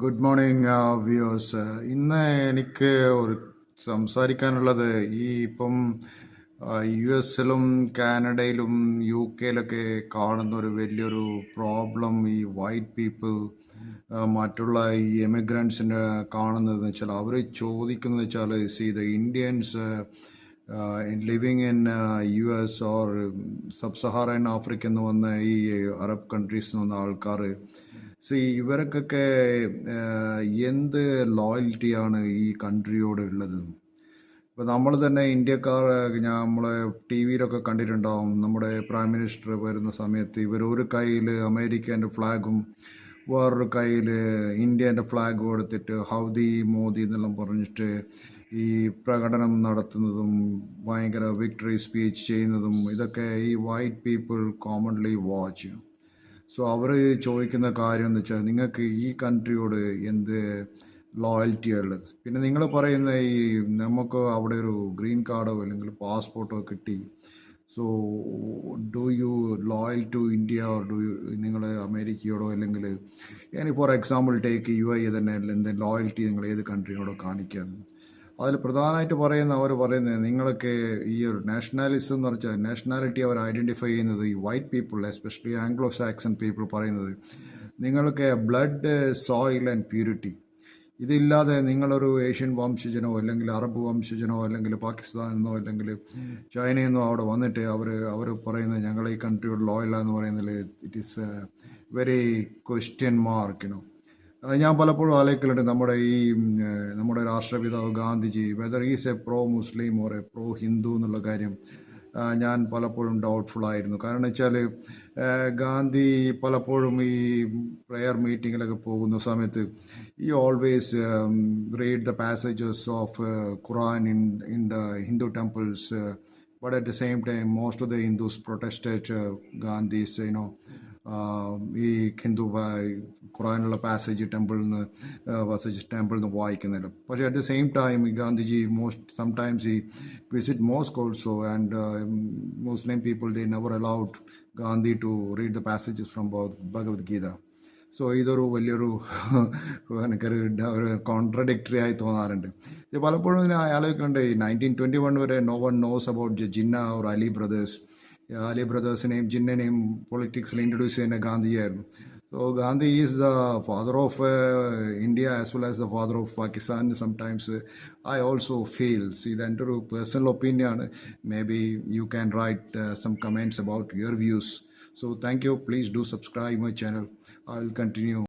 Good morning viewers. ഇന്ന് എനിക്ക് ഒരു സംസാരിക്കാനുള്ളത് ഇപ്പം യു എസിലും കാനഡയിലും യു കെയിലൊക്കെ കാണുന്ന ഒരു വലിയൊരു പ്രോബ്ലം ഈ വൈറ്റ് പീപ്പിൾ മറ്റുള്ള ഈ എമിഗ്രൻസിന് കാണുന്നതെന്ന് വെച്ചാൽ അവർ ചോദിക്കുന്നത് വെച്ചാൽ see the Indians living in U S or sub Saharan Africa എന്ന് വന്ന ഈ അറബ് കൺട്രീസിൽ നിന്ന് വന്ന ആൾക്കാർ ഇവർക്കൊക്കെ എന്ത് ലോയൽറ്റിയാണ് ഈ കൺട്രിയോട് ഉള്ളത്. ഇപ്പോൾ നമ്മൾ തന്നെ ഇന്ത്യക്കാർ നമ്മൾ ടി വിയിലൊക്കെ കണ്ടിട്ടുണ്ടാവും. നമ്മുടെ പ്രൈം മിനിസ്റ്റർ വരുന്ന സമയത്ത് ഇവർ ഒരു കയ്യിൽ അമേരിക്കേൻ്റെ ഫ്ലാഗും വേറൊരു കയ്യിൽ ഇന്ത്യേൻ്റെ ഫ്ലാഗും കൊടുത്തിട്ട് ഹൗദി മോദി എന്നെല്ലാം പറഞ്ഞിട്ട് ഈ പ്രകടനം നടത്തുന്നതും ഭയങ്കര വിക്ടറി സ്പീച്ച് ചെയ്യുന്നതും ഇതൊക്കെ ഈ white people commonly watch. So അവർ ചോദിക്കുന്ന കാര്യം എന്ന് വെച്ചാൽ നിങ്ങൾക്ക് ഈ കൺട്രിയോട് എന്ത് ലോയൽറ്റി ഉള്ളത്. പിന്നെ നിങ്ങൾ പറയുന്ന ഈ നമുക്ക് അവിടെ ഒരു ഗ്രീൻ കാർഡോ അല്ലെങ്കിൽ പാസ്പോർട്ടോ കിട്ടി, so do you loyal to India or do you നിങ്ങൾ അമേരിക്കയോടോ അല്ലെങ്കിൽ for example take you I തന്നെ എന്ത് ലോയൽറ്റി നിങ്ങൾ ഏത് കൺട്രിയോടോ കാണിക്കാമെന്ന്. അതിൽ പ്രധാനമായിട്ട് അവർ പറയുന്നത് നിങ്ങൾക്ക് ഈ ഒരു നാഷണാലിസം എന്ന് പറഞ്ഞാൽ നാഷണാലിറ്റി അവർ ഐഡൻറ്റിഫൈ ചെയ്യുന്നത് ഈ white people especially Anglo Saxon people പറയുന്നത് നിങ്ങൾക്ക് ബ്ലഡ് സോയിൽ ആൻഡ് പ്യൂരിറ്റി ഇതില്ലാതെ നിങ്ങളൊരു ഏഷ്യൻ വംശജനോ അല്ലെങ്കിൽ അറബ് വംശജനോ അല്ലെങ്കിൽ പാകിസ്ഥാനിൽ നിന്നോ അല്ലെങ്കിൽ ചൈനയിൽ നിന്നോ അവിടെ വന്നിട്ട് അവർ പറയുന്നത് ഞങ്ങൾ ഈ കൺട്രിയോട് ലോയലാന്ന് പറയുന്നതിൽ ഇറ്റ് ഈസ് വെരി ക്വസ്റ്റ്യൻ മാർക്കിനോ. ഞാൻ പലപ്പോഴും ആലോചിക്കലുണ്ട് നമ്മുടെ രാഷ്ട്രപിതാവ് Gandhiji whether is A pro Muslim or A pro Hindu എന്നുള്ള കാര്യം ഞാൻ പലപ്പോഴും ഡൗട്ട്ഫുൾ ആയിരുന്നു. കാരണം വെച്ചാൽ ഗാന്ധി പലപ്പോഴും ഈ പ്രെയർ മീറ്റിങ്ങിലൊക്കെ പോകുന്ന സമയത്ത് ഈ always read the passages of Quran in the Hindu temples, but at the same time most of the Hindus protested Gandhi's ഈ ഹിന്ദു ഖുറാനുള്ള പാസേജ് ടെമ്പിളിൽ നിന്ന് വായിക്കുന്നില്ല. പക്ഷേ at the same time Gandhiji sometimes ഈ visit mosque also and Muslim people they never allowed Gandhi to read the passages from Bhagavad Gita. So ഇതൊരു വലിയൊരു എനിക്കൊരു കോൺട്രഡിക്ടറി ആയി തോന്നാറുണ്ട്. ഇത് പലപ്പോഴും ഇങ്ങനെ ആലോചിക്കുന്നുണ്ട്. ഈ 1921 വരെ no one knows about Jinnah or Ali brothers. Ali ബ്രദേഴ്സിനെയും ജിന്നനെയും പൊളിറ്റിക്സിൽ ഇൻട്രൊഡ്യൂസ് ചെയ്യുന്ന ഗാന്ധിയായിരുന്നു. So Gandhi is the father of India as well as the father of Pakistan. Sometimes I also feels ഇതെൻ്റെ ഒരു പേഴ്സണൽ ഒപ്പീനിയനാണ്. May be you can write some comments about your views. So thank you. Please do subscribe my channel. I will continue.